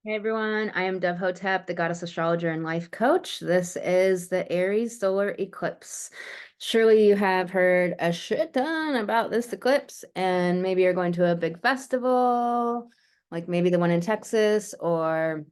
Hey everyone, I am Dev Hotep, the goddess astrologer and life coach. This is the Aries solar eclipse. Surely you have heard a shit ton about this eclipse, and maybe you're going to a big festival, like maybe the one in Texas, or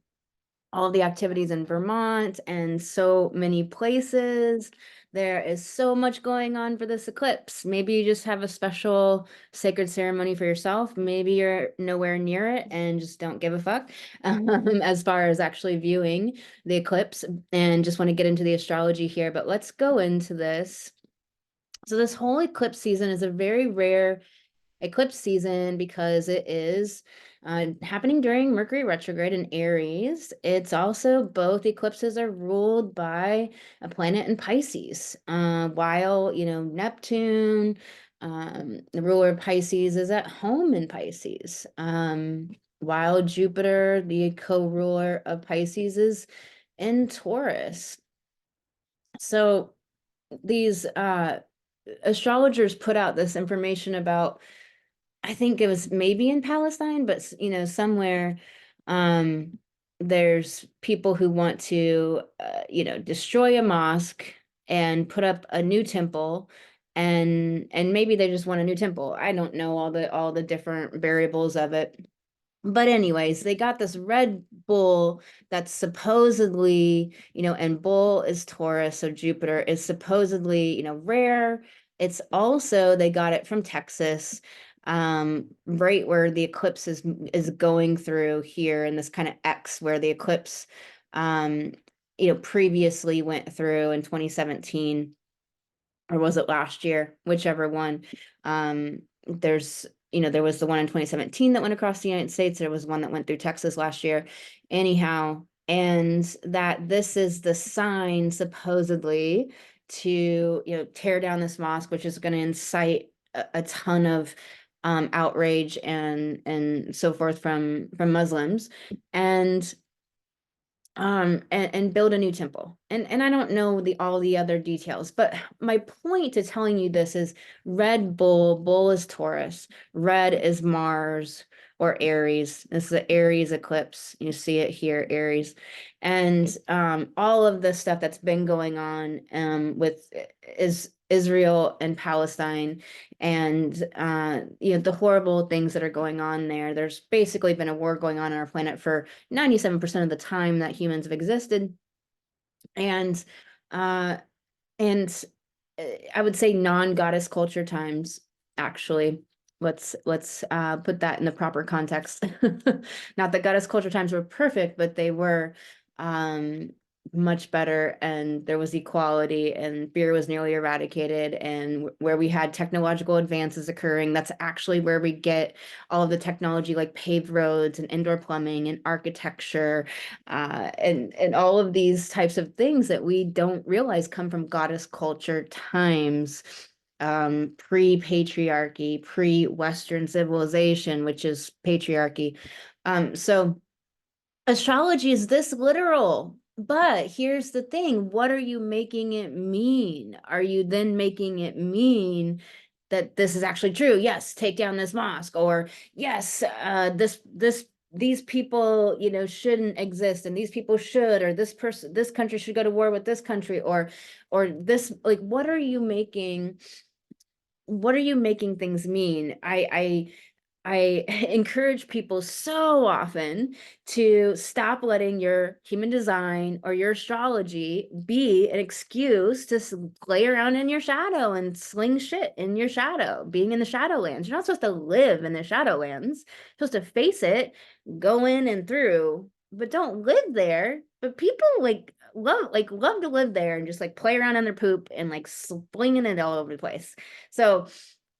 all the activities in Vermont and so many places. There is so much going on for this eclipse. Maybe you just have a special sacred ceremony for yourself. Maybe you're nowhere near it and just don't give a fuck as far as actually viewing the eclipse and just want to get into the astrology here. But let's go into this. So this whole eclipse season is a very rare eclipse season because it is happening during Mercury retrograde in Aries. It's also both eclipses are ruled by a planet in Pisces, while Neptune, the ruler of Pisces, is at home in Pisces. While Jupiter, the co-ruler of Pisces, is in Taurus. So these astrologers put out this information about, I think it was maybe in Palestine, but somewhere, there's people who want to, destroy a mosque and put up a new temple, and maybe they just want a new temple. I don't know all the different variables of it. But anyways, they got this red bull that's supposedly, and bull is Taurus, so Jupiter is supposedly, rare. It's also, they got it from Texas, right where the eclipse is going through here in this kind of X where the eclipse, previously went through in 2017, or was it last year? Whichever one. There was the one in 2017 that went across the United States. There was one that went through Texas last year. Anyhow, and that this is the sign supposedly to, tear down this mosque, which is going to incite a ton of outrage and so forth from Muslims. And build a new temple. And I don't know all the other details, but my point to telling you this is red bull is Taurus, red is Mars or Aries. This is the Aries eclipse. You see it here, Aries. And all of the stuff that's been going on with is Israel and Palestine, and the horrible things that are going on there. There's basically been a war going on our planet for 97% of the time that humans have existed. And uh and I would say non-goddess culture times, actually. Let's put that in the proper context. Not that goddess culture times were perfect, but they were um much better, and there was equality, and fear was nearly eradicated, and where we had technological advances occurring, that's actually where we get all of the technology like paved roads and indoor plumbing and architecture, and all of these types of things that we don't realize come from goddess culture times, pre-patriarchy, pre-Western civilization, which is patriarchy. So astrology is this literal. But here's the thing, what are you making it mean? Are you then making it mean that this is actually true? Yes, take down this mosque, or yes, these people, shouldn't exist, and these people should, or this country should go to war with this country, or this, like, what are you making things mean? I encourage people so often to stop letting your human design or your astrology be an excuse to play around in your shadow and sling shit in your shadow, being in the shadowlands. You're not supposed to live in the shadowlands. You're supposed to face it, go in and through, but don't live there. But people love to live there and just like play around in their poop and like slinging it all over the place. So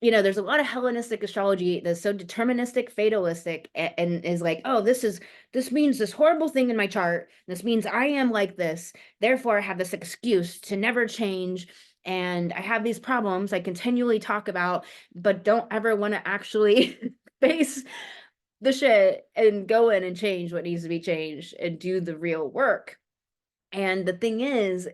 there's a lot of Hellenistic astrology that's so deterministic, fatalistic, and is like, oh, this means this horrible thing in my chart. This means I am like this. Therefore, I have this excuse to never change. And I have these problems I continually talk about, but don't ever want to actually face the shit and go in and change what needs to be changed and do the real work. And the thing is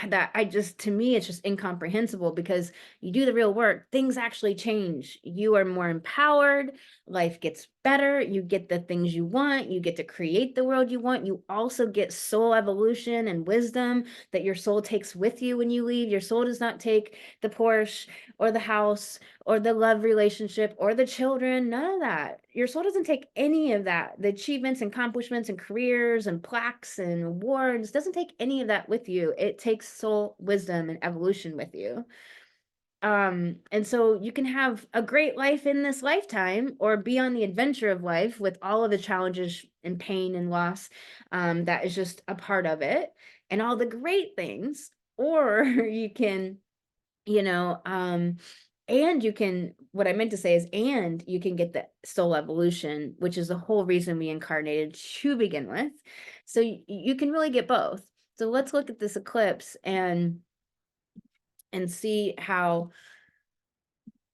that to me, it's just incomprehensible, because you do the real work, things actually change. You are more empowered, life gets better, you get the things you want, you get to create the world you want. You also get soul evolution and wisdom that your soul takes with you when you leave. Your soul does not take the Porsche or the house or the love relationship or the children, none of that. Your soul doesn't take any of that. The achievements and accomplishments and careers and plaques and awards doesn't take any of that with you. It takes soul wisdom and evolution with you. And so you can have a great life in this lifetime or be on the adventure of life with all of the challenges and pain and loss that is just a part of it and all the great things. Or you can, you know, and you can, what I meant to say is, and you can get the soul evolution, which is the whole reason we incarnated to begin with. So you can really get both. So let's look at this eclipse and see how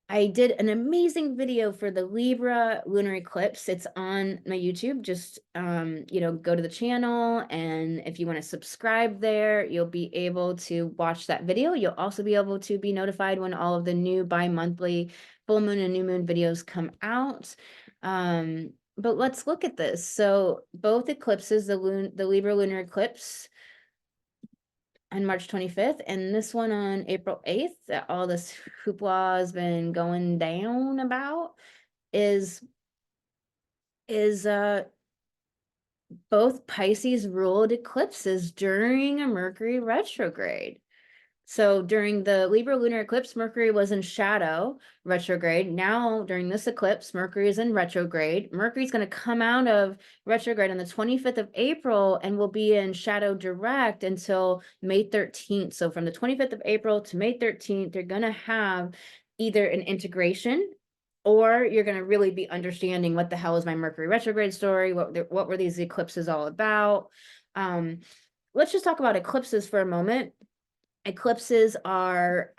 I did an amazing video for the Libra lunar eclipse. It's on my YouTube. Just, you know, go to the channel, and if you want to subscribe there, you'll be able to watch that video. You'll also be able to be notified when all of the new bi-monthly full moon and new moon videos come out. But let's look at this. So both eclipses, the Libra lunar eclipse on March 25th, and this one on April 8th, that all this hoopla has been going down about, is both Pisces ruled eclipses during a Mercury retrograde. So during the Libra lunar eclipse, Mercury was in shadow retrograde. Now, during this eclipse, Mercury is in retrograde. Mercury's going to come out of retrograde on the 25th of April and will be in shadow direct until May 13th. So from the 25th of April to May 13th, you're going to have either an integration, or you're going to really be understanding what the hell is my Mercury retrograde story? What were these eclipses all about? Let's just talk about eclipses for a moment. Eclipses are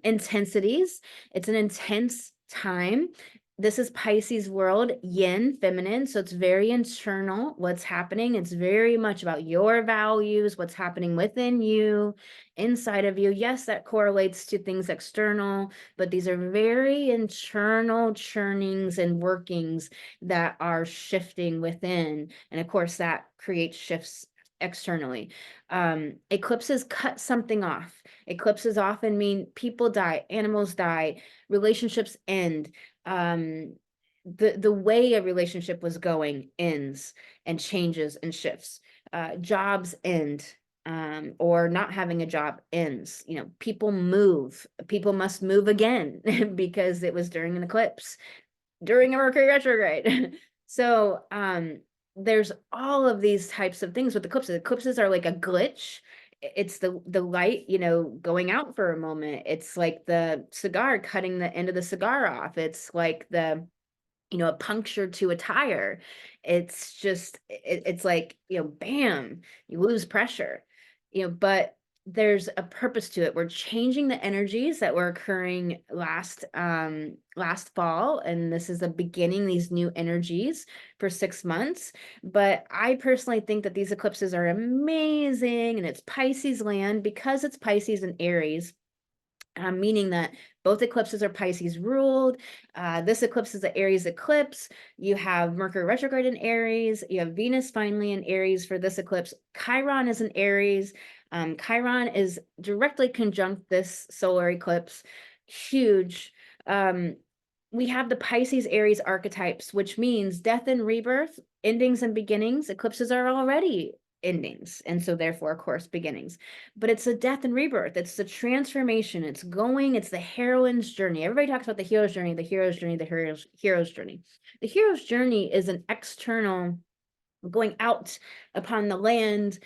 intensities. It's an intense time. This is Pisces world, yin, feminine. So it's very internal, what's happening. It's very much about your values, what's happening within you, inside of you. Yes, that correlates to things external, but these are very internal churnings and workings that are shifting within. And of course, that creates shifts externally. Eclipses cut something off. Eclipses often mean people die, animals die, relationships end. The way a relationship was going ends and changes and shifts. Jobs end, or not having a job ends. You know, people move. People must move again because it was during an eclipse, during a Mercury retrograde. So there's all of these types of things with eclipses. Eclipses are like a glitch. It's the light, you know, going out for a moment. It's like the cigar cutting the end of the cigar off. It's like the, you know, a puncture to a tire. It's just, it's like, you know, bam, you lose pressure, you know, but there's a purpose to it. We're changing the energies that were occurring last fall, and this is the beginning, these new energies for 6 months. But I personally think that these eclipses are amazing, and it's Pisces land because it's Pisces and Aries. Meaning that both eclipses are Pisces ruled. This eclipse is the Aries eclipse. You have Mercury retrograde in Aries. You have Venus finally in Aries for this eclipse. Chiron is in Aries. Chiron is directly conjunct this solar eclipse. Huge. We have the Pisces Aries archetypes, which means death and rebirth, endings and beginnings. Eclipses are already endings, and so therefore, of course, beginnings. But it's a death and rebirth. It's the transformation. It's the heroine's journey. Everybody talks about the hero's journey, the hero's journey, the hero's journey. The hero's journey is an external, going out upon the land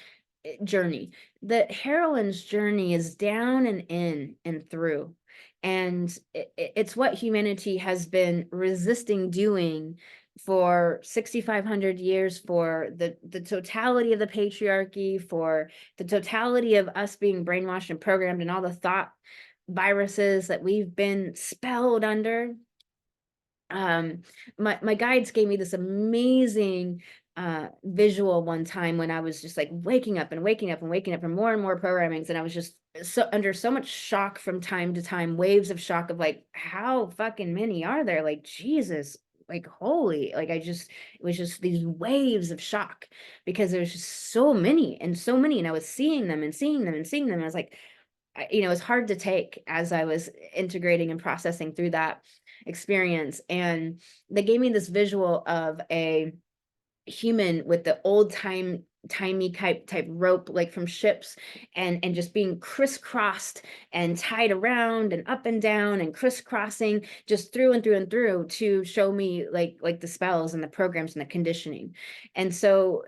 journey. The heroine's journey is down and in and through. And it's what humanity has been resisting doing for 6,500 years, for the totality of the patriarchy, for the totality of us being brainwashed and programmed, and all the thought viruses that we've been spelled under. My guides gave me this amazing visual one time when I was just like waking up and waking up and waking up from more and more programmings, and I was just so under so much shock from time to time, waves of shock of like, how fucking many are there? Like, Jesus, like holy, like it was just these waves of shock, because there was just so many and so many, and I was seeing them and seeing them and seeing them. I was like, it was hard to take as I was integrating and processing through that experience. And they gave me this visual of a human with the old timey type rope, like from ships, and just being crisscrossed and tied around and up and down and crisscrossing just through and through and through, to show me like the spells and the programs and the conditioning. And so,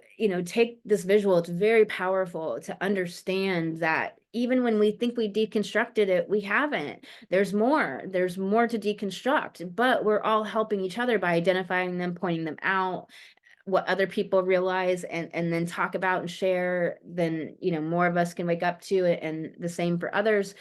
take this visual. It's very powerful to understand that even when we think we deconstructed it, we haven't. There's more to deconstruct, but we're all helping each other by identifying them, pointing them out, what other people realize, and then talk about and share. Then more of us can wake up to it, and the same for others.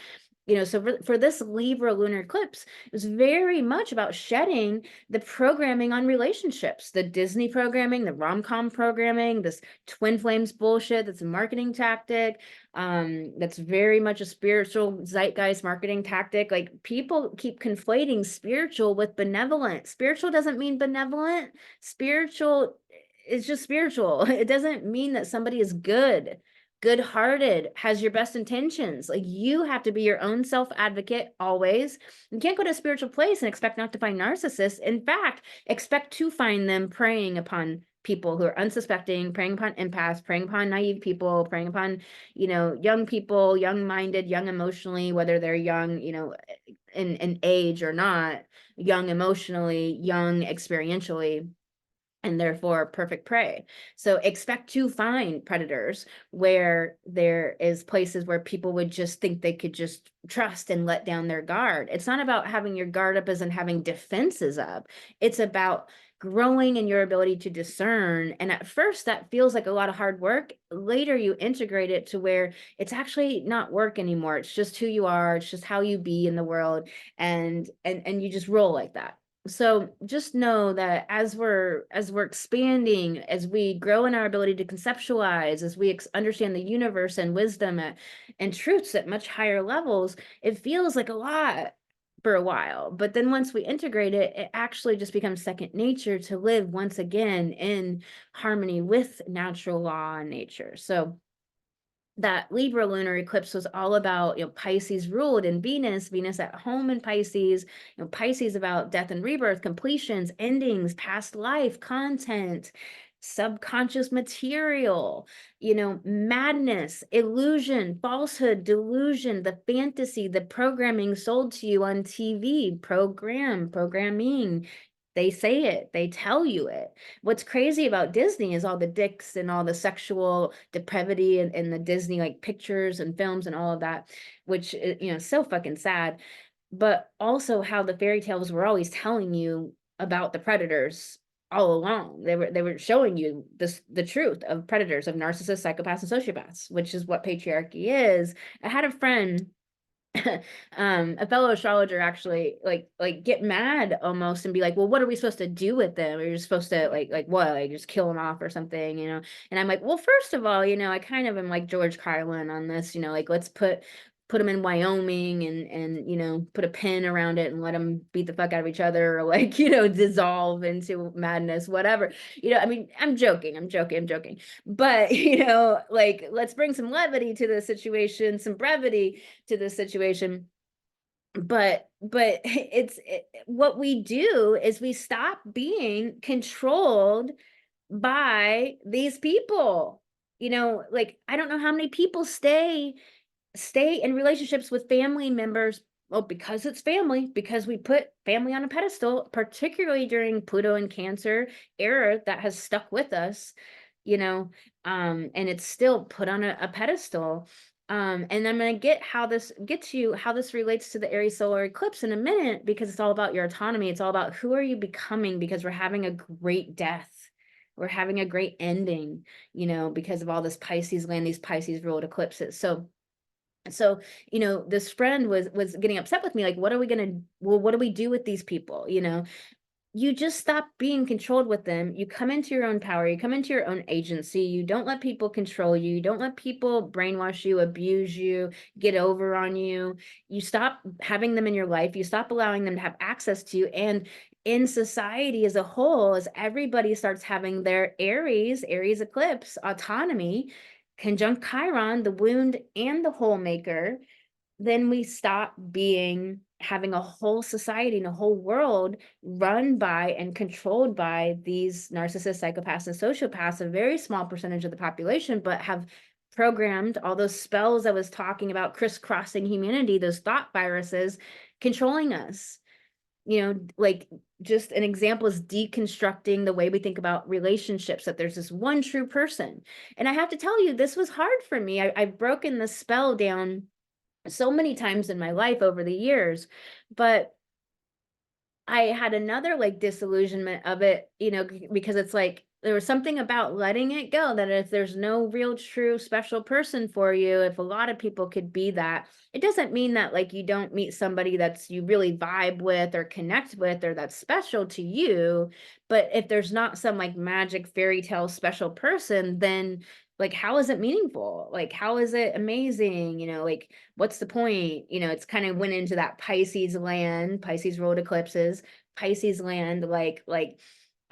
So for this Libra lunar eclipse, it was very much about shedding the programming on relationships, the Disney programming, the rom-com programming, this twin flames bullshit that's a marketing tactic, that's very much a spiritual zeitgeist marketing tactic. Like, people keep conflating spiritual with benevolent. Spiritual doesn't mean benevolent. Spiritual is just spiritual. It doesn't mean that somebody is good-hearted, has your best intentions. Like, you have to be your own self-advocate always. You can't go to a spiritual place and expect not to find narcissists. In fact, expect to find them preying upon people who are unsuspecting, preying upon empaths, preying upon naive people, preying upon, young people, young-minded, young emotionally, whether they're young, in age or not, young emotionally, young experientially, and therefore perfect prey. So expect to find predators where there is places where people would just think they could just trust and let down their guard. It's not about having your guard up as in having defenses up. It's about growing in your ability to discern. And at first that feels like a lot of hard work. Later you integrate it to where it's actually not work anymore. It's just who you are. It's just how you be in the world. And you just roll like that. So just know that as we're expanding, as we grow in our ability to conceptualize, as we understand the universe and wisdom and truths at much higher levels, it feels like a lot for a while. But then once we integrate it, it actually just becomes second nature to live once again in harmony with natural law and nature. So that Libra lunar eclipse was all about, Pisces ruled in Venus at home in Pisces, Pisces about death and rebirth, completions, endings, past life, content, subconscious material, madness, illusion, falsehood, delusion, the fantasy, the programming sold to you on TV, programming. They say it, they tell you it. What's crazy about Disney is all the dicks and all the sexual depravity and the Disney like pictures and films and all of that, which is, so fucking sad. But also how the fairy tales were always telling you about the predators all along. They were showing you the truth of predators, of narcissists, psychopaths, and sociopaths, which is what patriarchy is. I had a friend, a fellow astrologer, actually like get mad almost and be like, well, what are we supposed to do with them? Are you supposed to like what, like just kill them off or something, And I'm like, well, first of all, I kind of am like George Carlin on this, like let's put them in Wyoming and put a pin around it and let them beat the fuck out of each other, or like dissolve into madness, whatever. I mean, I'm joking, but like, let's bring some levity to the situation, some brevity to the situation. But what we do is we stop being controlled by these people. Like, I don't know how many people stay in relationships with family members. Well, because it's family, because we put family on a pedestal, particularly during Pluto and Cancer era, that has stuck with us, and it's still put on a pedestal. And I'm going to get how this relates to the Aries solar eclipse in a minute, because it's all about your autonomy. It's all about who are you becoming, because we're having a great death. We're having a great ending, because of all this Pisces land, these Pisces ruled eclipses. So this friend was getting upset with me, like, what do we do with these people? You just stop being controlled with them. You come into your own power. You come into your own agency. You don't let people control you. You don't let people brainwash you, abuse you, get over on you. You stop having them in your life. You stop allowing them to have access to you. And in society as a whole, as everybody starts having their Aries eclipse, autonomy, conjunct Chiron, the wound and the whole maker, then we stop having a whole society and a whole world run by and controlled by these narcissists, psychopaths, and sociopaths, a very small percentage of the population, but have programmed all those spells I was talking about, crisscrossing humanity, those thought viruses controlling us. Like, just an example is deconstructing the way we think about relationships, that there's this one true person. And I have to tell you, this was hard for me. I've broken the spell down so many times in my life over the years, but I had another like disillusionment of it, because it's like there was something about letting it go, that if there's no real true special person for you, if a lot of people could be that, it doesn't mean that like you don't meet somebody that's you really vibe with or connect with or that's special to you. But if there's not some like magic fairy tale special person, then like how is it meaningful? Like how is it amazing? Like what's the point? It's kind of went into that Pisces land, Pisces ruled eclipses, Pisces land, like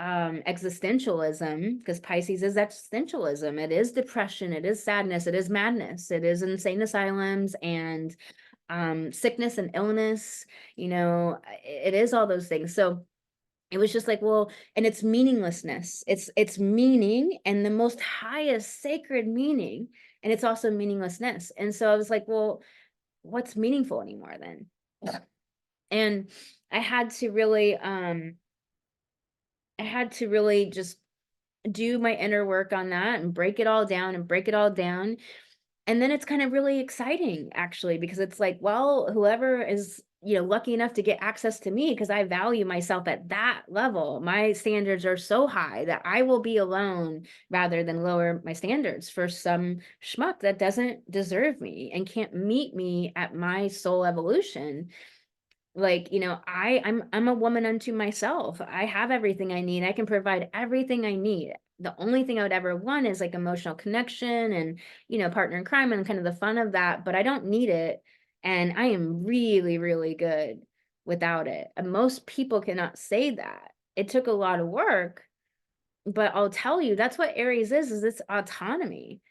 existentialism, because Pisces is existentialism. It is depression, it is sadness, it is madness, it is insane asylums and sickness and illness. It is all those things. So it was just like, well, and it's meaninglessness. It's meaning and the most highest sacred meaning, and it's also meaninglessness. And so I was like, well, what's meaningful anymore then? And I had to really just do my inner work on that and break it all down and break it all down. And then it's kind of really exciting actually, because it's like, well, whoever is, lucky enough to get access to me, because I value myself at that level. My standards are so high that I will be alone rather than lower my standards for some schmuck that doesn't deserve me and can't meet me at my soul evolution. Like, I'm a woman unto myself. I have everything I need. I can provide everything I need. The only thing I would ever want is like emotional connection and, partner in crime and kind of the fun of that, but I don't need it. And I am really, really good without it. And most people cannot say that. It took a lot of work, but I'll tell you, that's what Aries is it's autonomy.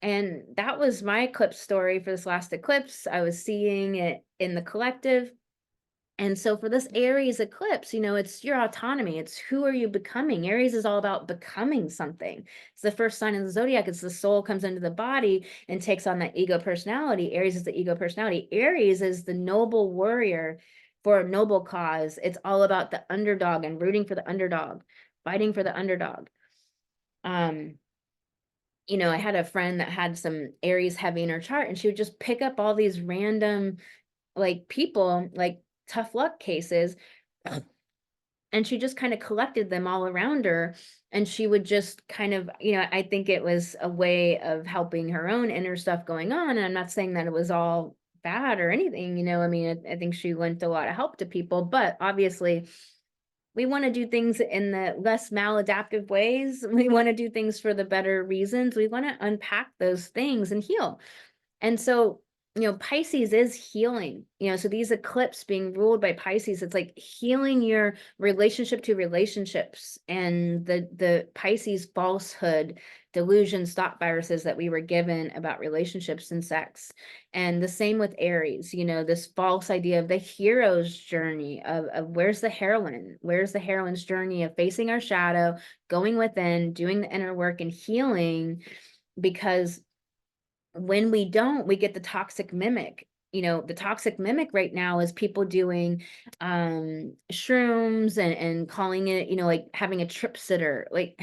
And that was my eclipse story for this last eclipse. I was seeing it in the collective. And so for this Aries eclipse, it's your autonomy. It's who are you becoming? Aries is all about becoming something. It's the first sign of the zodiac. It's the soul comes into the body and takes on that ego personality. Aries is the ego personality. Aries is the noble warrior for a noble cause. It's all about the underdog and rooting for the underdog, fighting for the underdog. I had a friend that had some Aries heavy in her chart, and she would just pick up all these random like people, like tough luck cases, and she just kind of collected them all around her, and she would just kind of, I think it was a way of helping her own inner stuff going on. And I'm not saying that it was all bad or anything, I mean, I think she lent a lot of help to people, but obviously we want to do things in the less maladaptive ways. We want to do things for the better reasons. We want to unpack those things and heal. And so, Pisces is healing, so these eclipses being ruled by Pisces, it's like healing your relationship to relationships and the Pisces falsehood, delusions, thought viruses that we were given about relationships and sex. And the same with Aries, this false idea of the hero's journey of where's the heroine's journey of facing our shadow, going within, doing the inner work and healing, because when we don't, we get the toxic mimic. The toxic mimic right now is people doing shrooms and calling it, like having a trip sitter. Like,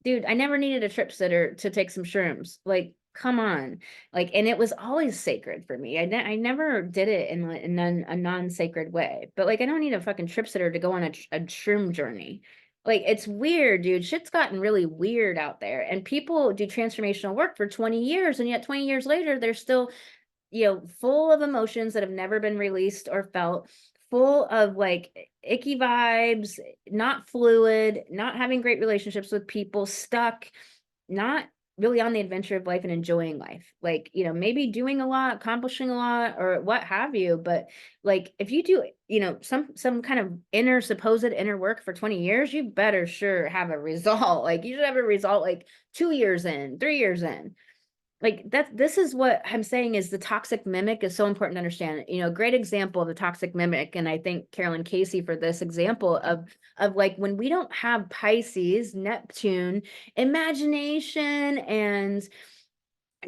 dude, I never needed a trip sitter to take some shrooms. Like, come on. Like, and it was always sacred for me. I never did it in a non-sacred way. But like, I don't need a fucking trip sitter to go on a shroom journey. Like, it's weird, dude. Shit's gotten really weird out there. And people do transformational work for 20 years, and yet 20 years later, they're still, full of emotions that have never been released or felt, full of like icky vibes, not fluid, not having great relationships with people, stuck, not really on the adventure of life and enjoying life. Like, you know, maybe doing a lot, accomplishing a lot, or what have you. But like, if you do, you know, some kind of supposed inner work for 20 years, you better sure have a result. Like, you should have a result like 2 years in, 3 years in. Like, this is what I'm saying is the toxic mimic is so important to understand. You know, a great example of the toxic mimic, and I thank Carolyn Casey for this example of like, when we don't have Pisces, Neptune, imagination and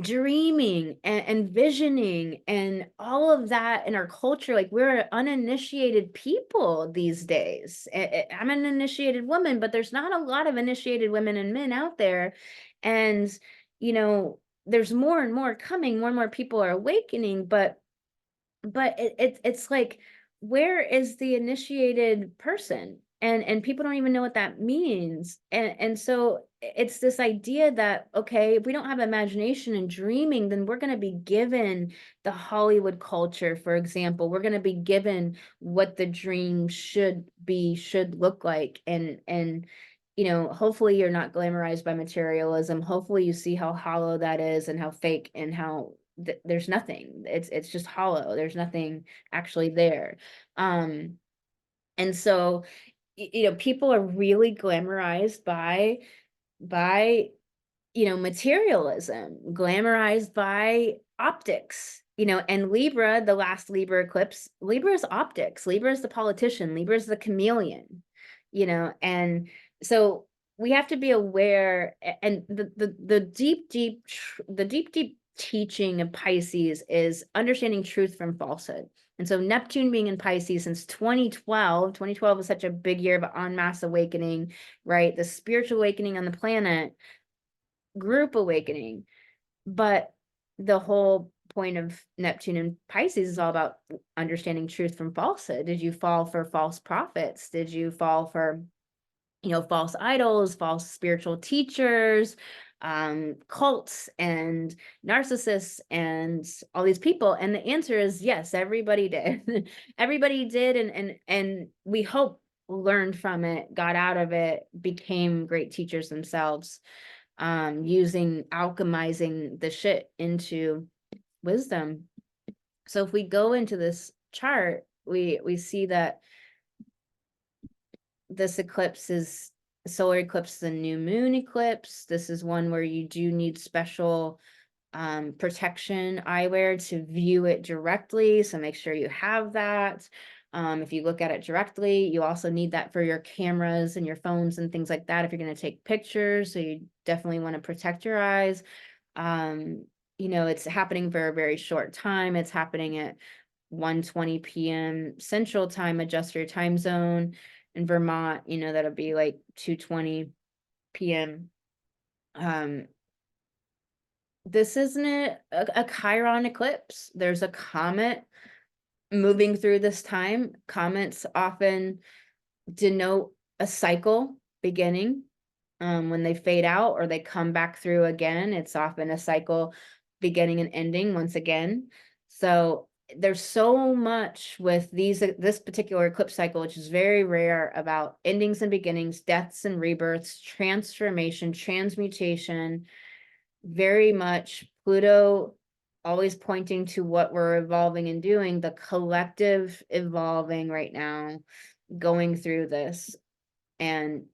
dreaming and visioning and all of that in our culture, like, we're uninitiated people these days. I'm an initiated woman, but there's not a lot of initiated women and men out there. And, you know, there's more and more coming, more and more people are awakening, but it's like, where is the initiated person? And people don't even know what that means. And so it's this idea that, okay, if we don't have imagination and dreaming, then we're going to be given the Hollywood culture, for example. We're going to be given what the dream should be, should look like. And you know, hopefully you're not glamorized by materialism. Hopefully you see how hollow that is and how fake and how there's nothing. It's just hollow. There's nothing actually there. And so, you know, people are really glamorized by you know, materialism, glamorized by optics, you know. And Libra, the last Libra eclipse, Libra is optics. Libra is the politician. Libra is the chameleon, you know. And so we have to be aware. And the deep teaching of Pisces is understanding truth from falsehood. And so Neptune being in Pisces since 2012 was such a big year of en masse awakening, right? The spiritual awakening on the planet, group awakening. But the whole point of Neptune and Pisces is all about understanding truth from falsehood. Did you fall for false prophets? Did you fall for, you know, false idols, false spiritual teachers, cults and narcissists and all these people? And the answer is yes, everybody did. Everybody did. And we hope learned from it, got out of it, became great teachers themselves, alchemizing the shit into wisdom. So if we go into this chart, we see that this eclipse is solar eclipse, the new moon eclipse. This is one where you do need special protection eyewear to view it directly. So make sure you have that. If you look at it directly, you also need that for your cameras and your phones and things like that if you're going to take pictures. So you definitely want to protect your eyes. You know, it's happening for a very short time. It's happening at 1:20 p.m. Central Time. Adjust your time zone. In Vermont, you know, that'll be like 2:20 p.m. This isn't a Chiron eclipse. There's a comet moving through this time. Comets often denote a cycle beginning. When they fade out or they come back through again, it's often a cycle beginning and ending once again. So there's so much with this particular eclipse cycle, which is very rare, about endings and beginnings, deaths and rebirths, transformation, transmutation. Very much Pluto always pointing to what we're evolving and doing, the collective evolving right now, going through this. And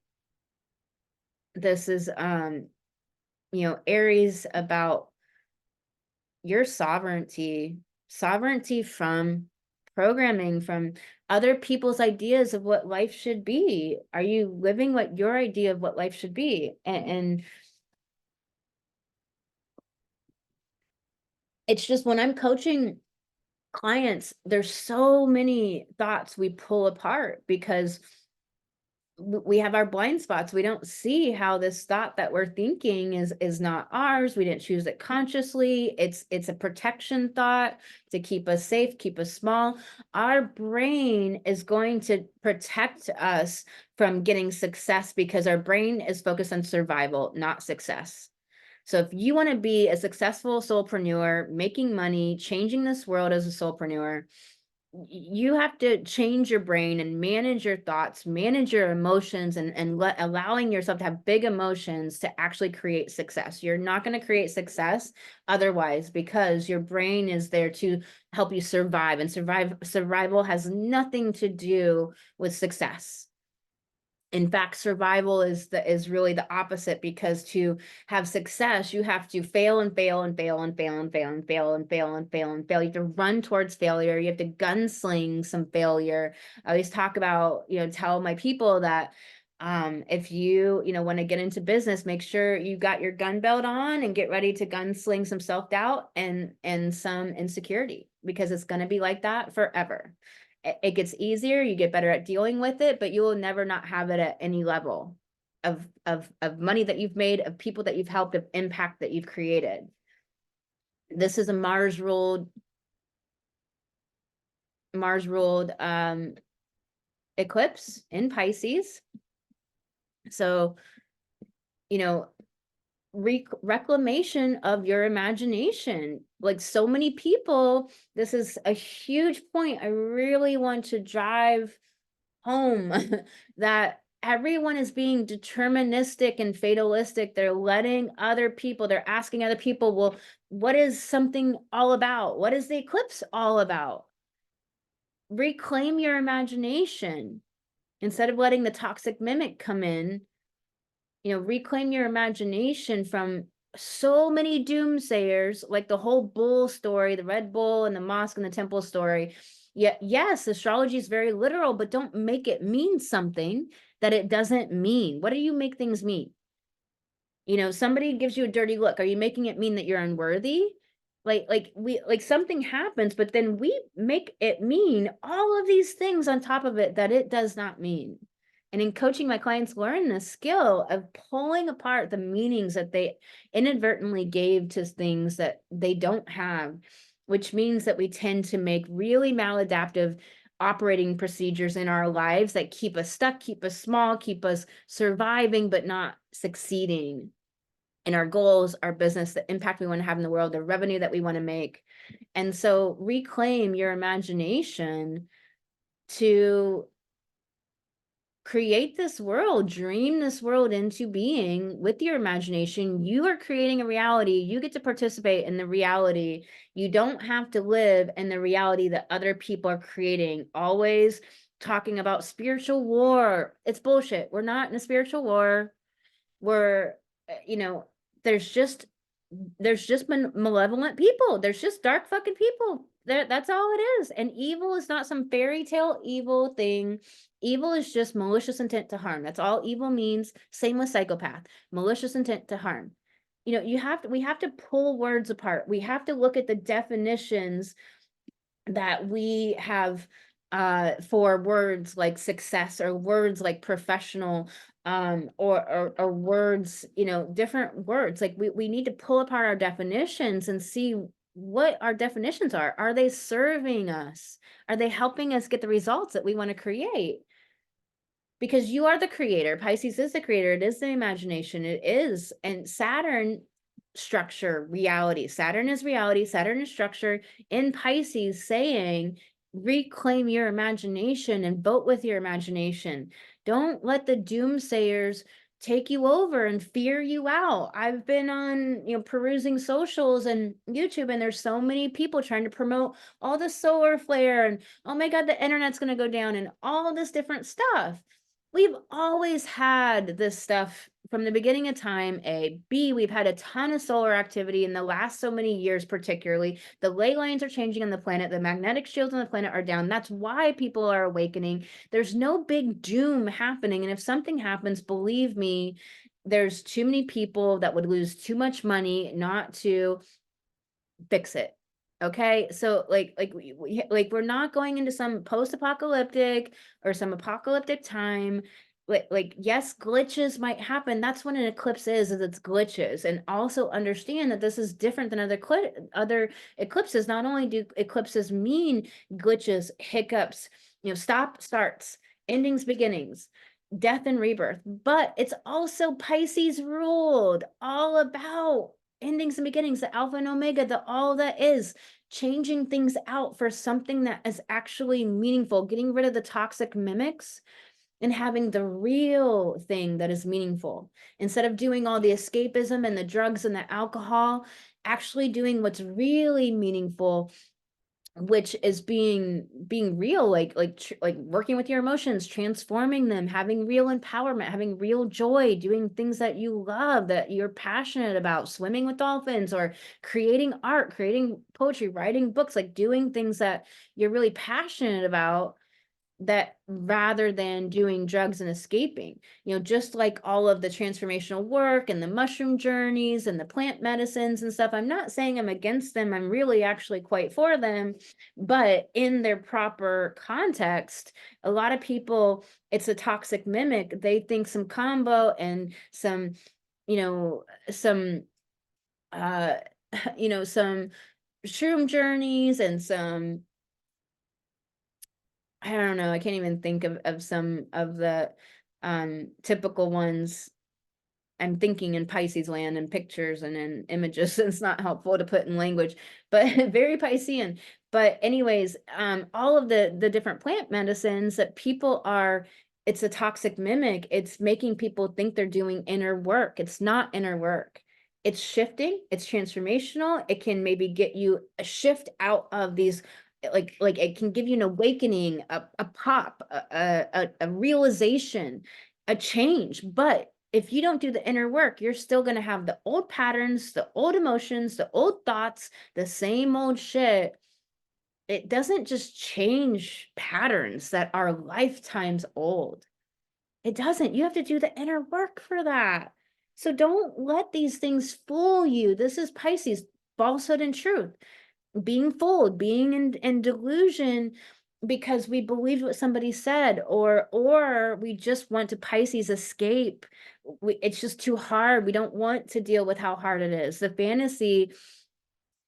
this is you know, Aries, about your sovereignty from programming, from other people's ideas of what life should be. Are you living what your idea of what life should be? And it's just, when I'm coaching clients, there's so many thoughts we pull apart because we have our blind spots. We don't see how this thought that we're thinking is not ours. We didn't choose it consciously. It's a protection thought to keep us safe, keep us small. Our brain is going to protect us from getting success because our brain is focused on survival, not success. So if you want to be a successful soulpreneur, making money, changing this world as a soulpreneur, you have to change your brain and manage your thoughts, manage your emotions, and allowing yourself to have big emotions to actually create success. You're not going to create success otherwise, because your brain is there to help you survive, and survival has nothing to do with success. In fact, survival is really the opposite, because to have success, you have to fail and fail and fail and fail and fail and fail and fail and fail and fail. You have to run towards failure. You have to gunsling some failure. I always talk about, tell my people that if you want to get into business, make sure you got your gun belt on and get ready to gunsling some self-doubt and some insecurity, because it's going to be like that forever. It gets easier, you get better at dealing with it, but you will never not have it at any level of money that you've made, of people that you've helped, of impact that you've created. This is a Mars ruled eclipse in Pisces. So, reclamation of your imagination. Like so many people, this is a huge point I really want to drive home, that everyone is being deterministic and fatalistic. They're letting other people, they're asking other people, well, what is something all about? What is the eclipse all about? Reclaim your imagination. Instead of letting the toxic mimic come in, reclaim your imagination from so many doomsayers, like the whole bull story, the red bull and the mosque and the temple story. Yeah, yes, astrology is very literal, but don't make it mean something that it doesn't mean. What do you make things mean? Somebody gives you a dirty look. Are you making it mean that you're unworthy? Like something happens, but then we make it mean all of these things on top of it that it does not mean. And in coaching, my clients learn the skill of pulling apart the meanings that they inadvertently gave to things that they don't have, which means that we tend to make really maladaptive operating procedures in our lives that keep us stuck, keep us small, keep us surviving, but not succeeding in our goals, our business, the impact we want to have in the world, the revenue that we want to make. And so reclaim your imagination to create this world, dream this world into being with your imagination. You are creating a reality. You get to participate in the reality. You don't have to live in the reality that other people are creating. Always talking about spiritual war. It's bullshit. We're not in a spiritual war. We're, there's just malevolent people. There's just dark fucking people. That's all it is. And evil is not some fairy tale evil thing. Evil is just malicious intent to harm. That's all evil means. Same with psychopath. Malicious intent to harm. We have to pull words apart. We have to look at the definitions that we have for words like success, or words like professional, or words, different words. Like we need to pull apart our definitions and see what our definitions are. Are they serving us? Are they helping us get the results that we want to create? Because you are the creator. Pisces is the creator. It is the imagination. It is. And Saturn structure reality. Saturn is reality. Saturn is structure in Pisces, saying reclaim your imagination and vote with your imagination. Don't let the doomsayers take you over and fear you out. I've been on, perusing socials and YouTube, and there's so many people trying to promote all the solar flare and, oh my God, the internet's going to go down and all this different stuff. We've always had this stuff from the beginning of time. B, we've had a ton of solar activity in the last so many years, particularly. The ley lines are changing on the planet. The magnetic shields on the planet are down. That's why people are awakening. There's no big doom happening. And if something happens, believe me, there's too many people that would lose too much money not to fix it. Okay, so we're not going into some post-apocalyptic or some apocalyptic time. Yes, glitches might happen. That's what an eclipse is it's glitches. And also understand that this is different than other eclipses. Not only do eclipses mean glitches, hiccups, stop, starts, endings, beginnings, death and rebirth, but it's also Pisces ruled, all about endings and beginnings, the alpha and omega, the all that is. changing things out for something that is actually meaningful, getting rid of the toxic mimics and having the real thing that is meaningful. Instead of doing all the escapism and the drugs and the alcohol, actually doing what's really meaningful, which is being real, like working with your emotions, transforming them, having real empowerment, having real joy, doing things that you love, that you're passionate about, swimming with dolphins, or creating art, creating poetry, writing books, like doing things that you're really passionate about, that rather than doing drugs and escaping. Just like all of the transformational work and the mushroom journeys and the plant medicines and stuff, I'm not saying I'm against them. I'm really actually quite for them, but in their proper context, a lot of people, it's a toxic mimic. They think some combo and some, some some shroom journeys and some, I don't know, I can't even think of some of the typical ones. I'm thinking in Pisces land and pictures and in images. It's not helpful to put in language, but very Piscean. But anyways, all of the different plant medicines that people are, it's a toxic mimic. It's making people think they're doing inner work. It's not inner work. It's shifting, it's transformational. It can maybe get you a shift out of these, like it can give you an awakening, a pop, a realization, a change. But if you don't do the inner work, you're still going to have the old patterns, the old emotions, the old thoughts, the same old shit. It doesn't just change patterns that are lifetimes old. It doesn't. You have to do the inner work for that. So don't let these things fool you. This is Pisces, falsehood and truth. Being fooled, being in delusion because we believed what somebody said, or we just want to Pisces escape. It's just too hard. We don't want to deal with how hard it is. The fantasy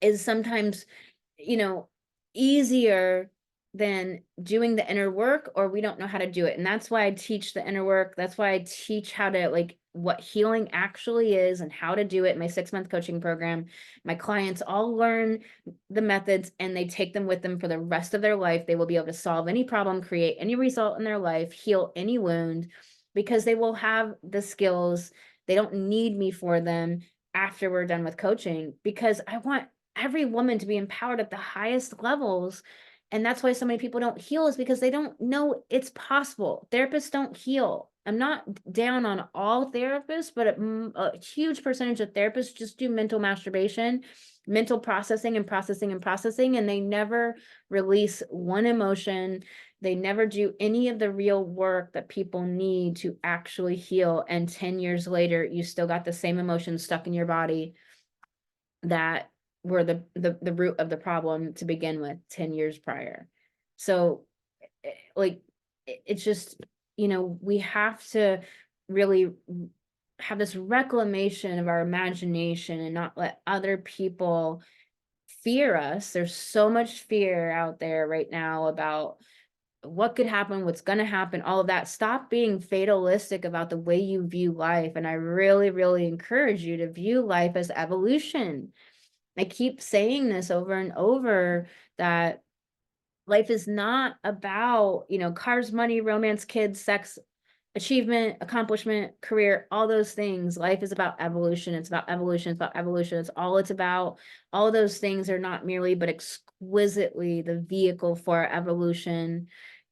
is sometimes, easier than doing the inner work, or we don't know how to do it. And that's why I teach the inner work. That's why I teach how to, like, what healing actually is and how to do it in my 6-month coaching program. My clients all learn the methods and they take them with them for the rest of their life. They will be able to solve any problem, create any result in their life, heal any wound, because they will have the skills. They don't need me for them after we're done with coaching, because I want every woman to be empowered at the highest levels. And that's why so many people don't heal, is because they don't know it's possible. Therapists don't heal. I'm not down on all therapists, but a huge percentage of therapists just do mental masturbation, mental processing and processing and processing, and they never release one emotion. They never do any of the real work that people need to actually heal. And 10 years later, you still got the same emotions stuck in your body that were the root of the problem to begin with 10 years prior. So like, it's just, we have to really have this reclamation of our imagination and not let other people fear us. There's so much fear out there right now about what could happen, what's going to happen, all of that. Stop being fatalistic about the way you view life. And I really, really encourage you to view life as evolution. I keep saying this over and over, that life is not about, cars, money, romance, kids, sex, achievement, accomplishment, career, all those things. Life is about evolution. It's about evolution. It's about evolution. It's all it's about. All those things are not merely, but exquisitely the vehicle for evolution.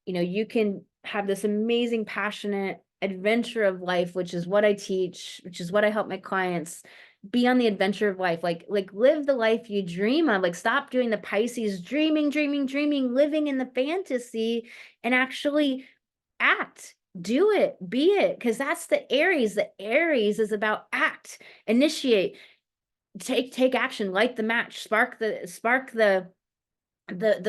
You can have this amazing, passionate adventure of life, which is what I teach, which is what I help my clients be on the adventure of life. Like live the life you dream of. Like, stop doing the Pisces dreaming, living in the fantasy, and actually act, do it, be it. Because that's the Aries. The Aries is about act, initiate, take action, light the match, spark the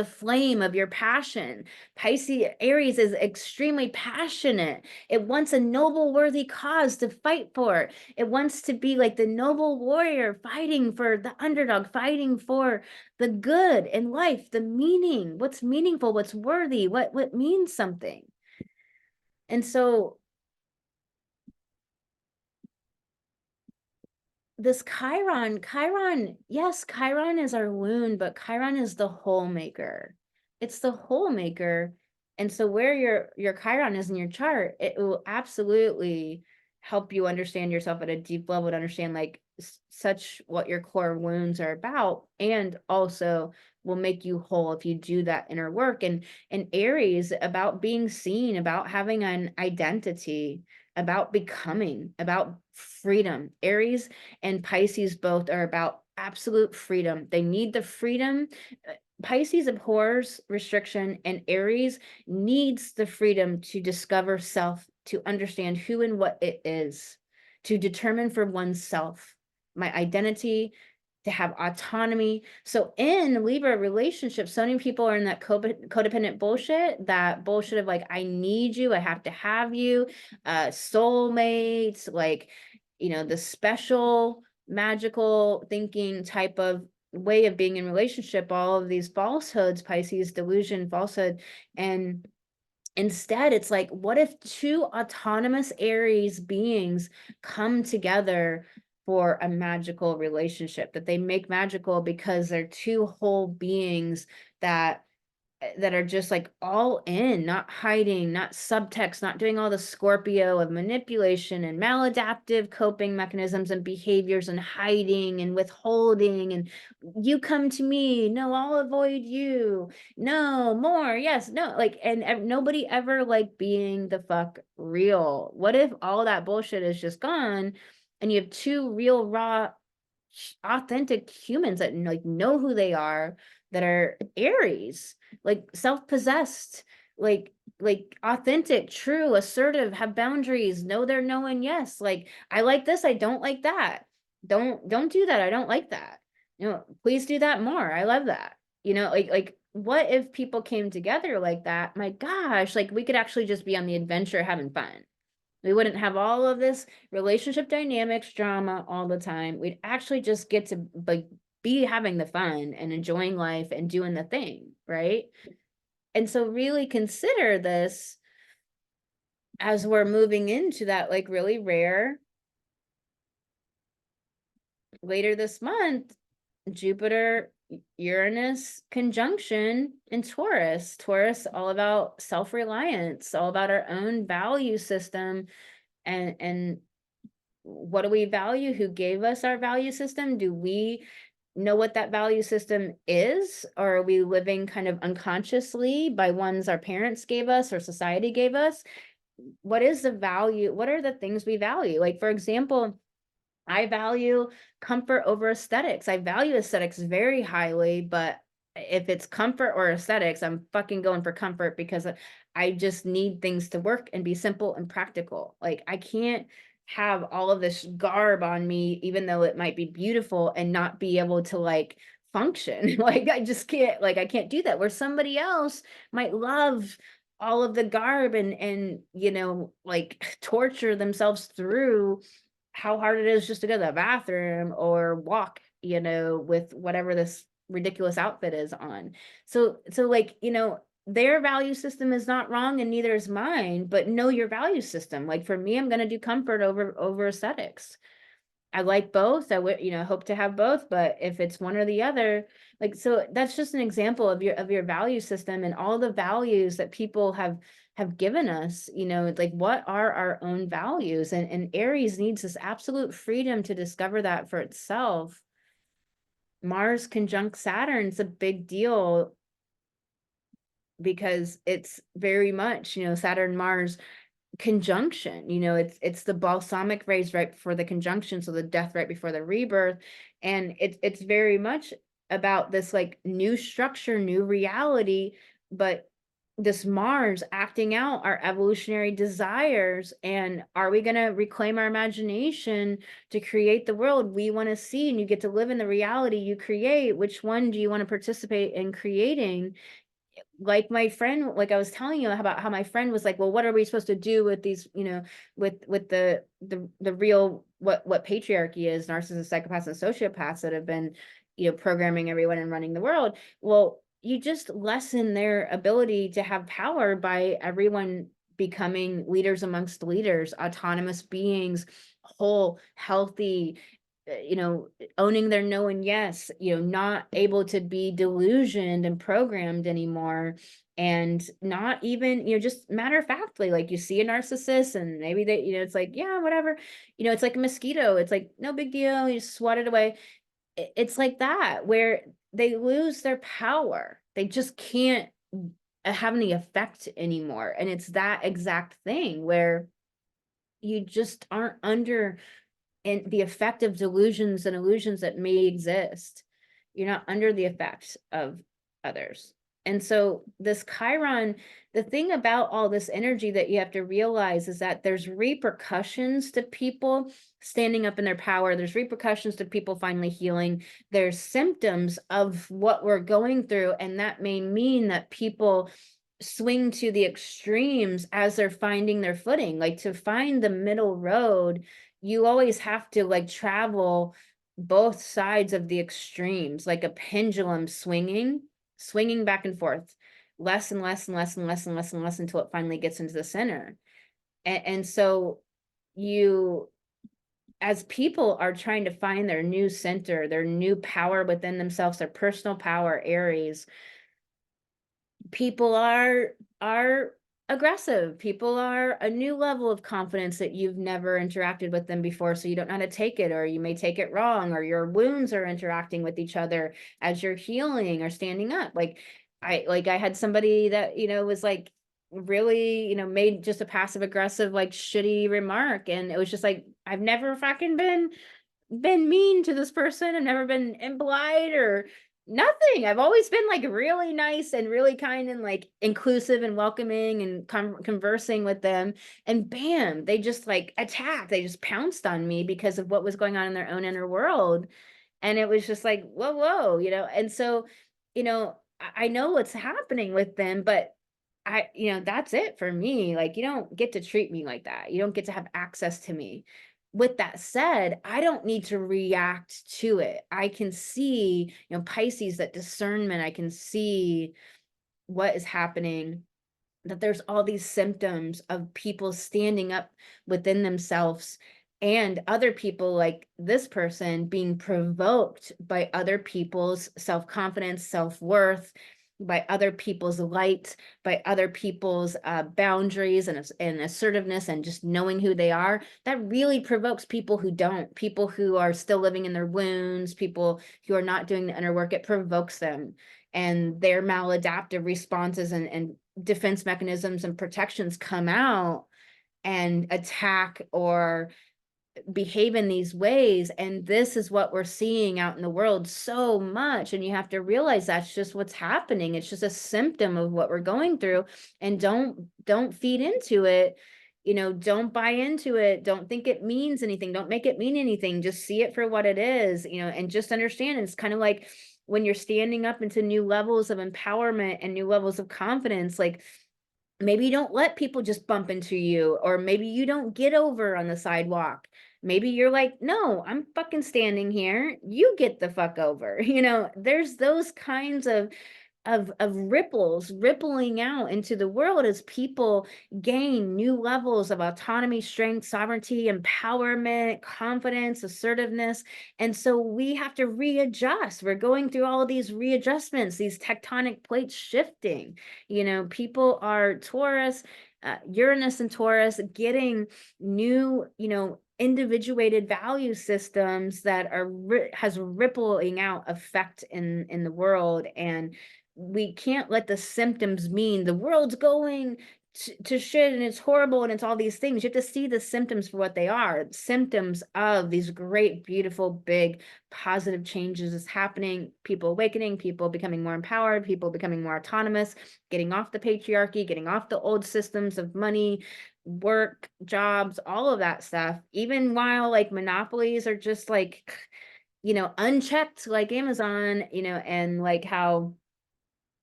flame of your passion. Pisces, Aries is extremely passionate. It wants a noble, worthy cause to fight for. It wants to be like the noble warrior, fighting for the underdog, fighting for the good in life, the meaning, what's meaningful, what's worthy, what means something. And so this Chiron, yes, Chiron is our wound, but Chiron is the whole maker. It's the whole maker. And so where your Chiron is in your chart, it will absolutely help you understand yourself at a deep level, to understand like such what your core wounds are about, and also will make you whole if you do that inner work. And Aries, about being seen, about having an identity, about becoming, about freedom. Aries and Pisces both are about absolute freedom. They need the freedom. Pisces abhors restriction, and Aries needs the freedom to discover self, to understand who and what it is, to determine for oneself my identity, to have autonomy. So in Libra relationships, so many people are in that codependent bullshit, that bullshit of like, I need you, I have to have you, soulmates, like, the special magical thinking type of way of being in relationship, all of these falsehoods, Pisces, delusion, falsehood. And instead, it's like, what if two autonomous Aries beings come together for a magical relationship, that they make magical because they're two whole beings that are just like all in, not hiding, not subtext, not doing all the Scorpio of manipulation and maladaptive coping mechanisms and behaviors and hiding and withholding and you come to me, no, I'll avoid you, no more, yes, no, like, and nobody ever like being the fuck real. What if all that bullshit is just gone and you have two real, raw, authentic humans that like know who they are, that are Aries, like self-possessed, like authentic, true, assertive, have boundaries, know their no and yes, like, I like this, I don't like that, don't do that, I don't like that, please do that more, I love that, like what if people came together like that? My gosh, like we could actually just be on the adventure having fun. We wouldn't have all of this relationship dynamics drama all the time. We'd actually just get to like be having the fun and enjoying life and doing the thing, right? And so really consider this as we're moving into that like really rare, later this month, Jupiter Uranus conjunction in Taurus. Taurus, all about self-reliance, all about our own value system, and what do we value? Who gave us our value system? Do we know what that value system is? Or are we living kind of unconsciously by ones our parents gave us or society gave us? What is the value? What are the things we value? Like, for example, I value comfort over aesthetics. I value aesthetics very highly, but if it's comfort or aesthetics, I'm fucking going for comfort, because I just need things to work and be simple and practical. Like, I can't have all of this garb on me, even though it might be beautiful, and not be able to like function. Like, I just can't, like, I can't do that. Where somebody else might love all of the garb and like torture themselves through how hard it is just to go to the bathroom or walk, with whatever this ridiculous outfit is on. So like, their value system is not wrong and neither is mine, but know your value system. Like for me, I'm going to do comfort over aesthetics. I like both. I would, hope to have both, but if it's one or the other, like, so that's just an example of your value system and all the values that people have given us, it's like, what are our own values? And Aries needs this absolute freedom to discover that for itself. Mars conjunct Saturn is a big deal because it's very much, Saturn Mars conjunction, it's the balsamic rays right before the conjunction, so the death right before the rebirth. And it's very much about this like new structure, new reality, but this Mars acting out our evolutionary desires. And are we going to reclaim our imagination to create the world we want to see? And you get to live in the reality you create. Which one do you want to participate in creating? Like my friend, like I was telling you about how my friend was like, well, what are we supposed to do with these, with the real, what patriarchy is, narcissists, psychopaths, and sociopaths that have been, programming everyone and running the world. Well, you just lessen their ability to have power by everyone becoming leaders amongst leaders, autonomous beings, whole, healthy, owning their no and yes, not able to be delusioned and programmed anymore, and not even, just matter of factly, like you see a narcissist and maybe they, it's like, yeah, whatever, it's like a mosquito. It's like, no big deal. You just swat it away. It's like that, where they lose their power. They just can't have any effect anymore. And it's that exact thing where you just aren't under and the effect of delusions and illusions that may exist. You're not under the effect of others. And so this Chiron, the thing about all this energy that you have to realize is that there's repercussions to people standing up in their power. There's repercussions to people finally healing. There's symptoms of what we're going through. And that may mean that people swing to the extremes as they're finding their footing. Like, to find the middle road, you always have to like travel both sides of the extremes, like a pendulum swinging back and forth, less and less and less and less and less and less until it finally gets into the center. And so you, as people are trying to find their new center, their new power within themselves, their personal power, Aries, people are aggressive. People are a new level of confidence that you've never interacted with them before, so you don't know how to take it, or you may take it wrong, or your wounds are interacting with each other as you're healing or standing up. Like I had somebody that was like really made just a passive aggressive like shitty remark, and it was just like, I've never fucking been mean to this person. I've never been impolite or nothing. I've always been like really nice and really kind and like inclusive and welcoming and conversing with them. And bam, they just like attacked. They just pounced on me because of what was going on in their own inner world. And it was just like, whoa. And so, I know what's happening with them, but that's it for me. Like, you don't get to treat me like that. You don't get to have access to me. With that said, I don't need to react to it. I can see, Pisces, that discernment. I can see what is happening, that there's all these symptoms of people standing up within themselves, and other people, like this person, being provoked by other people's self-confidence, self-worth, by other people's light, by other people's boundaries and assertiveness, and just knowing who they are. That really provokes people who are still living in their wounds, people who are not doing the inner work. It provokes them, and their maladaptive responses and defense mechanisms and protections come out and attack or behave in these ways. And this is what we're seeing out in the world so much. And you have to realize that's just what's happening. It's just a symptom of what we're going through. And don't feed into it. Don't buy into it. Don't think it means anything. Don't make it mean anything. Just see it for what it is, and just understand. It's kind of like when you're standing up into new levels of empowerment and new levels of confidence, like maybe you don't let people just bump into you, or maybe you don't get over on the sidewalk. Maybe you're like, no, I'm fucking standing here. You get the fuck over. There's those kinds of ripples rippling out into the world as people gain new levels of autonomy, strength, sovereignty, empowerment, confidence, assertiveness. And so we have to readjust. We're going through all of these readjustments, these tectonic plates shifting. People are Taurus, Uranus and Taurus, getting new, individuated value systems that has rippling out effect in the world. And we can't let the symptoms mean the world's going to shit and it's horrible and it's all these things. You have to see the symptoms for what they are, symptoms of these great, beautiful, big, positive changes is happening. People awakening, people becoming more empowered, people becoming more autonomous, getting off the patriarchy, getting off the old systems of money, work, jobs, all of that stuff. Even while like monopolies are just like, unchecked, like Amazon, and like how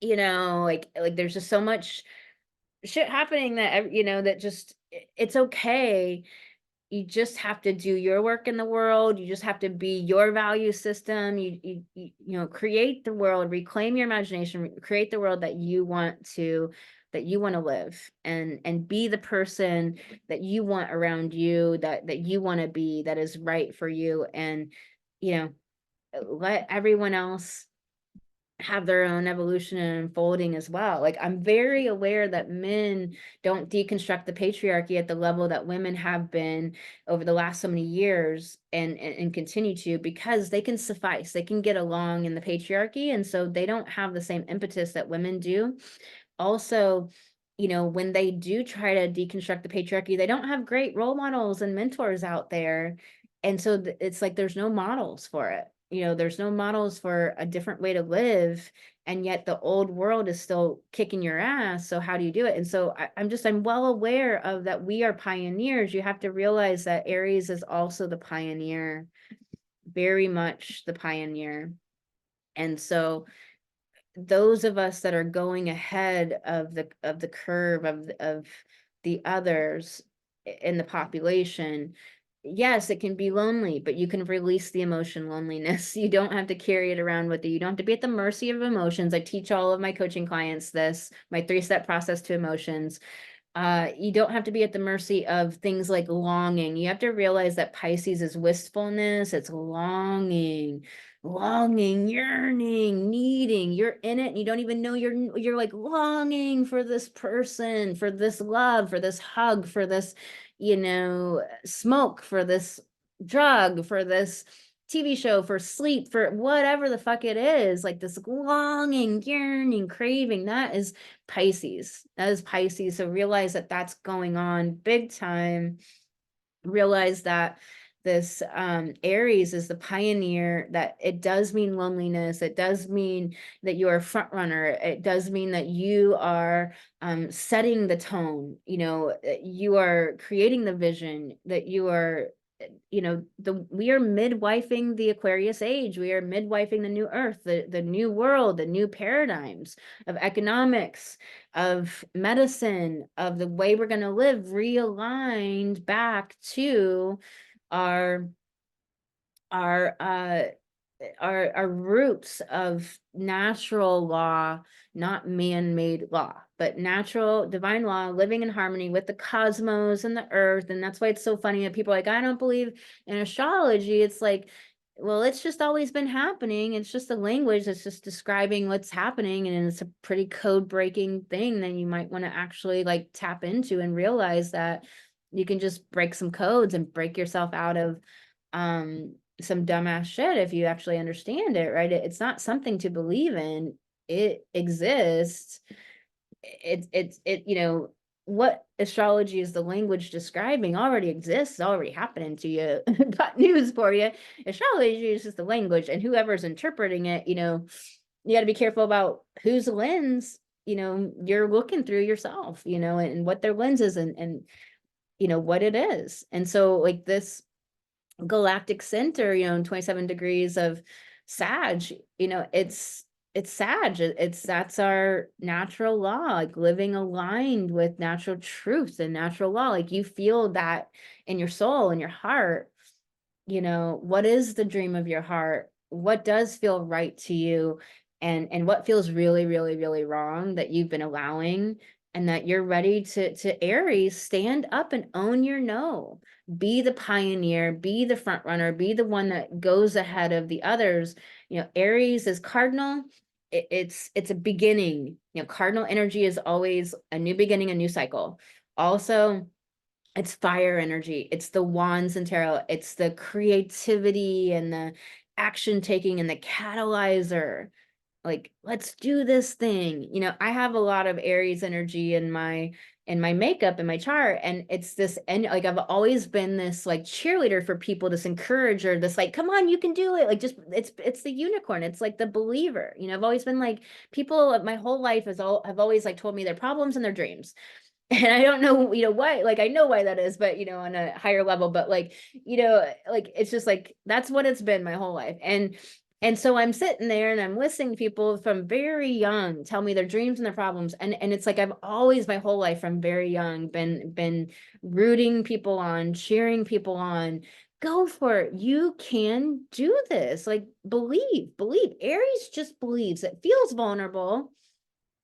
like there's just so much shit happening that that just it's okay. You just have to do your work in the world. You just have to be your value system. Create the world, reclaim your imagination, create the world that you want to live, and be the person that you want around you, that you want to be, that is right for you. And you know, let everyone else have their own evolution and unfolding as well. Like, I'm very aware that men don't deconstruct the patriarchy at the level that women have been over the last so many years, and continue to, because they can suffice, they can get along in the patriarchy, and so they don't have the same impetus that women do. Also, when they do try to deconstruct the patriarchy, they don't have great role models and mentors out there. And so it's like there's no models for it. There's no models for a different way to live. And yet the old world is still kicking your ass. So how do you do it? And so I'm well aware of that. We are pioneers. You have to realize that Aries is also the pioneer, very much the pioneer. And so those of us that are going ahead of the curve of the others in the population, yes, it can be lonely, but you can release the emotion loneliness. You don't have to carry it around with you. You don't have to be at the mercy of emotions. I teach all of my coaching clients this, my 3-step process to emotions. You don't have to be at the mercy of things like longing. You have to realize that Pisces is wistfulness. It's longing, yearning, needing. You're in it and you don't even know you're like longing for this person, for this love, for this hug, for this, smoke, for this drug, for this TV show, for sleep, for whatever the fuck it is, like this longing, yearning, craving. That is Pisces. That is Pisces. So realize that that's going on big time. Realize that this Aries is the pioneer, that it does mean loneliness. It does mean that you are a front runner. It does mean that you are setting the tone. You are creating the vision, that you are we are midwifing the Aquarius age. We are midwifing the new earth, the new world, the new paradigms of economics, of medicine, of the way we're going to live, realigned back to our our uh our roots of natural law, not man-made law, but natural divine law, living in harmony with the cosmos and the earth. And that's why it's so funny that people are like, I don't believe in astrology. It's like, well, it's just always been happening. It's just a language that's just describing what's happening, and it's a pretty code breaking thing that you might want to actually like tap into and realize that you can just break some codes and break yourself out of some dumbass shit if you actually understand it, right? It's not something to believe in. It exists. What astrology is the language describing already exists, already happening to you. Got news for you. Astrology is just the language, and whoever's interpreting it, you got to be careful about whose lens, you're looking through yourself, and what their lens is, and what it is. And so like this galactic center, in 27 degrees of Sag, it's Sag. That's our natural law, like living aligned with natural truth and natural law. Like you feel that in your soul, in your heart. What is the dream of your heart? What does feel right to you? And what feels really, really, really wrong that you've been allowing, and that you're ready to Aries, stand up and own your no. Be the pioneer, be the front runner, be the one that goes ahead of the others. Aries is cardinal. It's a beginning. Cardinal energy is always a new beginning, a new cycle. Also, it's fire energy. It's the wands and tarot. It's the creativity and the action taking and the catalyzer. Like, let's do this thing. I have a lot of Aries energy in my makeup in my chart, and it's this, and like I've always been this like cheerleader for people, this encourager, this like, come on, you can do it. Like, just it's the unicorn. It's like the believer. I've always been like, people my whole life have always like told me their problems and their dreams. And I don't know, why, like, I know why that is, but, on a higher level, but like, like, it's just like, that's what it's been my whole life. And so I'm sitting there and I'm listening to people from very young tell me their dreams and their problems. And it's like, I've always my whole life from very young been rooting people on, cheering people on. Go for it. You can do this. Like, believe. Aries just believes. It feels vulnerable.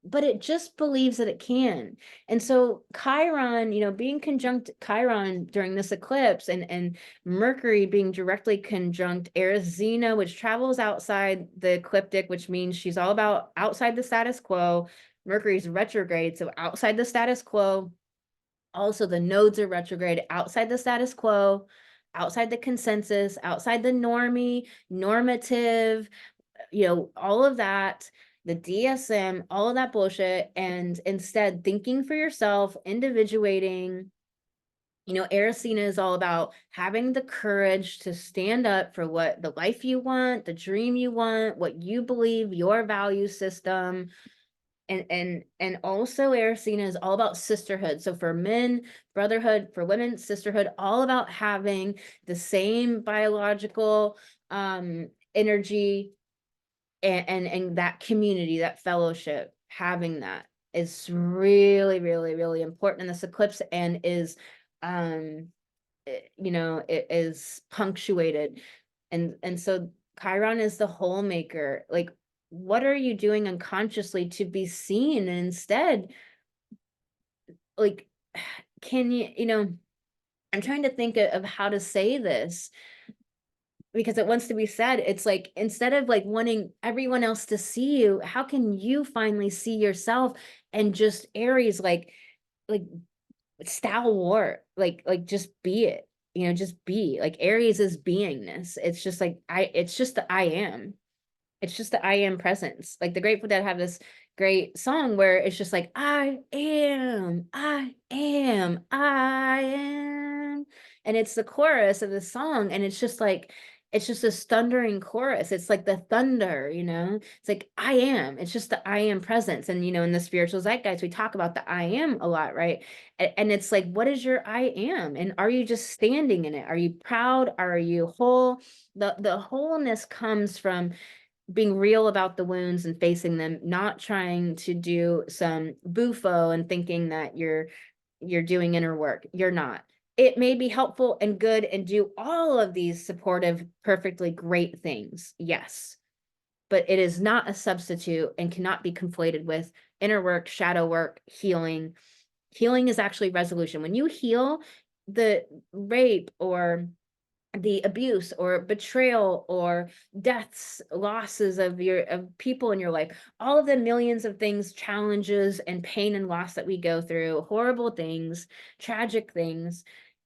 but it just believes that it can. And so Chiron, being conjunct Chiron during this eclipse, and Mercury being directly conjunct Eris, which travels outside the ecliptic, which means she's all about outside the status quo. Mercury's retrograde, so outside the status quo. Also, the nodes are retrograde, outside the status quo, outside the consensus, outside the normative, all of that, the DSM, all of that bullshit, and instead thinking for yourself, individuating. Erisina is all about having the courage to stand up for what the life you want, the dream you want, what you believe, your value system. And also Erisina is all about sisterhood. So for men, brotherhood; for women, sisterhood, all about having the same biological energy, and that community, that fellowship. Having that is really, really, really important in this eclipse, and is it is punctuated. And so Chiron is the whole maker. Like, what are you doing unconsciously to be seen? And instead, like, can I'm trying to think of how to say this, because it wants to be said. It's like, instead of like wanting everyone else to see you, how can you finally see yourself? And just Aries, like stalwart, like just be it, just be like Aries is beingness. It's just like it's just the I am. It's just the I am presence. Like the Grateful Dead have this great song where it's just like, I am, I am, I am. And it's the chorus of the song. And it's just like, it's just this thundering chorus. It's like the thunder, it's like, I am. It's just the I am presence. And, in the spiritual zeitgeist, we talk about the I am a lot, right? And it's like, what is your I am? And are you just standing in it? Are you proud? Are you whole? The wholeness comes from being real about the wounds and facing them, not trying to do some buffo and thinking that you're doing inner work. You're not. It may be helpful and good and do all of these supportive, perfectly great things. Yes. But it is not a substitute and cannot be conflated with inner work, shadow work, healing. Healing is actually resolution. When you heal the rape or the abuse or betrayal or deaths, losses of people in your life, all of the millions of things, challenges and pain and loss that we go through, horrible things, tragic things,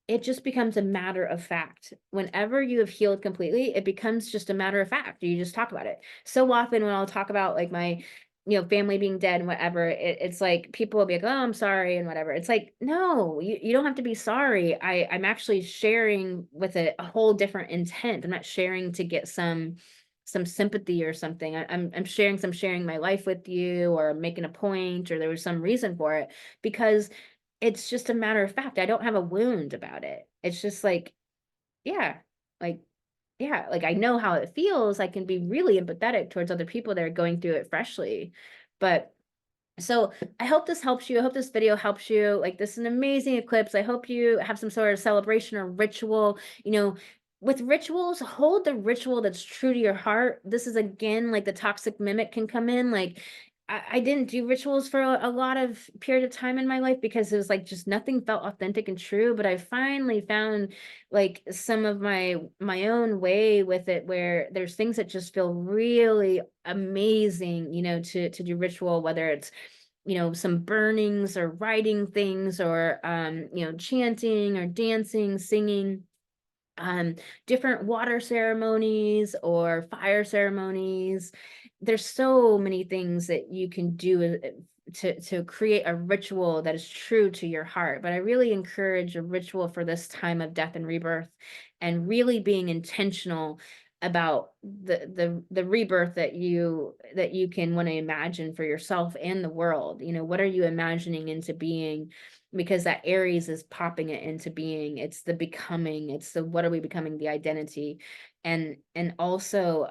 it just becomes a matter of fact. Whenever you have healed completely, it becomes just a matter of fact. You just talk about it. So often when I'll talk about like my family being dead and whatever, it's like people will be like, oh, I'm sorry and whatever. It's like, no, you don't have to be sorry. I'm actually sharing with a whole different intent. I'm not sharing to get some sympathy or something. I'm sharing my life with you, or making a point, or there was some reason for it, because it's just a matter of fact. I don't have a wound about it. It's just like, yeah, like, yeah, like I know how it feels. I can be really empathetic towards other people that are going through it freshly. But so I hope this helps you. I hope this video helps you. Like, this is an amazing eclipse. I hope you have some sort of celebration or ritual. With rituals, hold the ritual that's true to your heart. This is, again, like the toxic mimic can come in. Like, I didn't do rituals for a lot of period of time in my life because it was like just nothing felt authentic and true. But I finally found like some of my own way with it, where there's things that just feel really amazing, to do ritual, whether it's some burnings or writing things, or chanting or dancing, singing, different water ceremonies or fire ceremonies. There's so many things that you can do to create a ritual that is true to your heart. But I really encourage a ritual for this time of death and rebirth, and really being intentional about the rebirth that you can want to imagine for yourself and the world. What are you imagining into being? Because that Aries is popping it into being. It's the becoming. It's the, what are we becoming, the identity. And also,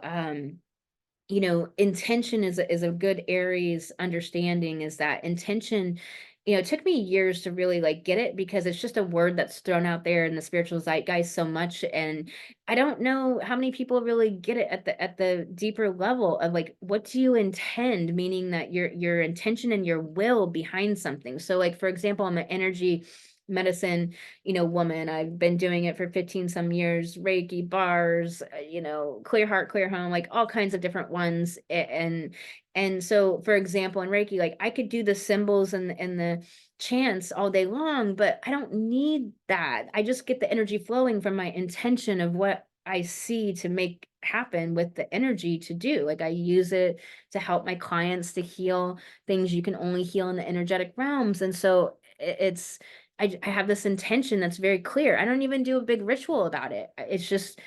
intention is a good Aries understanding, is that intention it took me years to really like get it, because it's just a word that's thrown out there in the spiritual zeitgeist so much. And I don't know how many people really get it at the deeper level of like, what do you intend? Meaning that your intention and your will behind something. So like, for example, I'm an energy medicine, woman. I've been doing it for 15 some years, Reiki, bars, clear heart, clear home, like all kinds of different ones. And so, for example, in Reiki, like I could do the symbols and the chants all day long, but I don't need that. I just get the energy flowing from my intention of what I see to make happen with the energy to do. Like I use it to help my clients to heal things you can only heal in the energetic realms. And so it's, I have this intention that's very clear. I don't even do a big ritual about it. It's just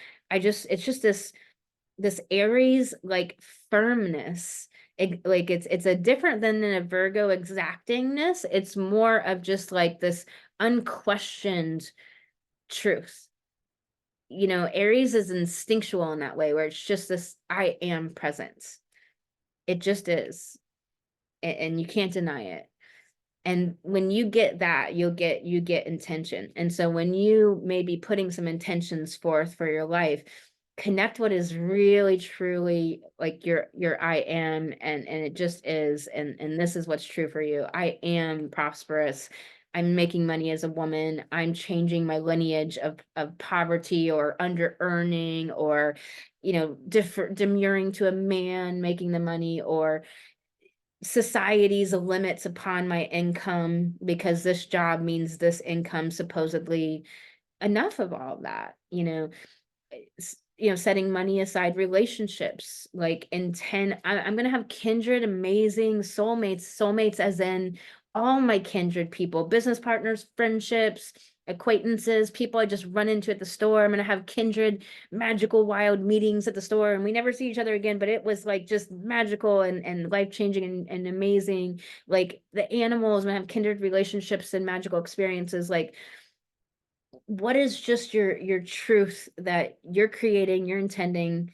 this Aries like firmness. Like it's a different than a Virgo exactingness. It's more of just like this unquestioned truth. Aries is instinctual in that way, where it's just this I am presence. It just is. And you can't deny it. And when you get that, you get intention. And so when you may be putting some intentions forth for your life, connect what is really truly like your I am, and it just is, and this is what's true for you. I am prosperous. I'm making money as a woman. I'm changing my lineage of poverty or under earning, or demurring to a man making the money, or society's limits upon my income because this job means this income supposedly. Enough of all that. Setting money aside, relationships, like I'm going to have kindred, amazing soulmates as in all my kindred people, business partners, friendships, acquaintances, people I just run into at the store. I'm going to have kindred, magical, wild meetings at the store, and we never see each other again, but it was like just magical and life-changing and amazing. Like the animals, I'm going to have kindred relationships and magical experiences. Like, what is just your truth that you're creating, you're intending?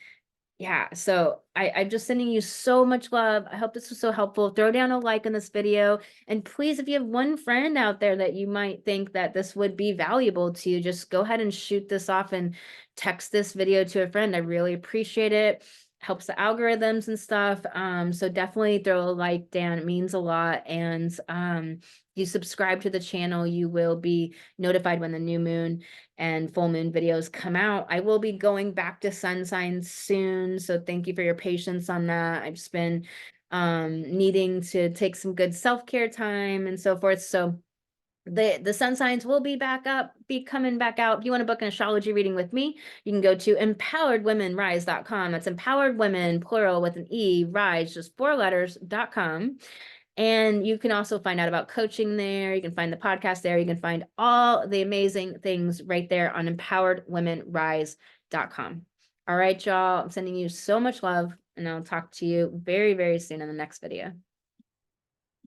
Yeah, so I'm just sending you so much love. I hope this was so helpful. Throw down a like on this video. And please, if you have one friend out there that you might think that this would be valuable to, just go ahead and shoot this off and text this video to a friend. I really appreciate it. Helps the algorithms and stuff. So definitely throw a like down. It means a lot. And you subscribe to the channel, you will be notified when the new moon and full moon videos come out. I will be going back to sun signs soon, so thank you for your patience on that. I've just been needing to take some good self-care time and so forth. So the sun signs will be coming back out. If you want to book an astrology reading with me, you can go to empoweredwomenrise.com. That's empowered women, plural with an E, rise, just 4 letters.com. And you can also find out about coaching there. You can find the podcast there. You can find all the amazing things right there on empoweredwomenrise.com. All right, y'all. I'm sending you so much love, and I'll talk to you very, very soon in the next video.